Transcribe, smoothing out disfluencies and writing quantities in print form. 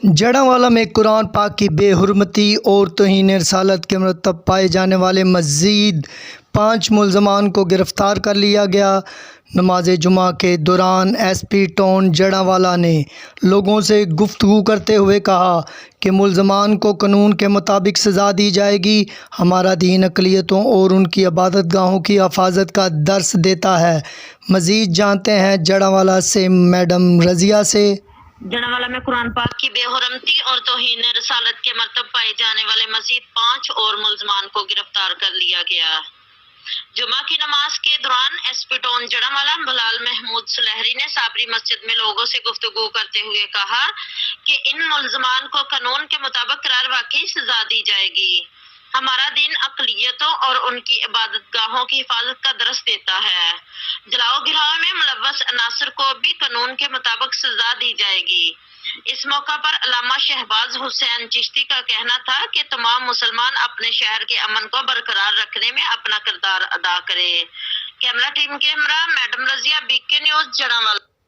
جڑاوالا میں قرآن پاک کی بے حرمتی اور توہین رسالت کے مرتکب پائے جانے والے مزید 5 ملزمان کو گرفتار کر لیا گیا۔ نماز جمعہ کے دوران ایس پی ٹاؤن جڑاوالا نے لوگوں سے گفتگو کرتے ہوئے کہا کہ ملزمان کو قانون کے مطابق سزا دی جائے گی۔ ہمارا دین اقلیتوں اور ان کی عبادت گاہوں کی حفاظت کا درس دیتا ہے۔ مزید جانتے ہیں جڑاوالا سے میڈم رضیہ سے۔ جڑاوالا میں قرآن پاک کی بے حرمتی اور توہین رسالت کے مرتکب پائے جانے والے مزید 5 اور ملزمان کو گرفتار کر لیا گیا۔ جمعہ کی نماز کے دوران ایس پی ٹاؤن جڑاوالا بلال محمود سلیہری نے صابری مسجد میں لوگوں سے گفتگو کرتے ہوئے کہا کہ ان ملزمان کو قانون کے مطابق قرار واقعی سزا دی جائے گی۔ ہمارا دین اقلیتوں اور ان کی عبادت گاہوں کی حفاظت کا درس دیتا ہے۔ جلاؤ گراؤ میں ملوث عناصر کو بھی قانون کے مطابق سزا دی جائے گی۔ اس موقع پر علامہ شہباز حسین چشتی کا کہنا تھا کہ تمام مسلمان اپنے شہر کے امن کو برقرار رکھنے میں اپنا کردار ادا کرے۔ کیمرہ ٹیم کے ہمراہ میڈم رضیہ، BK نیوز، جڑاوالا۔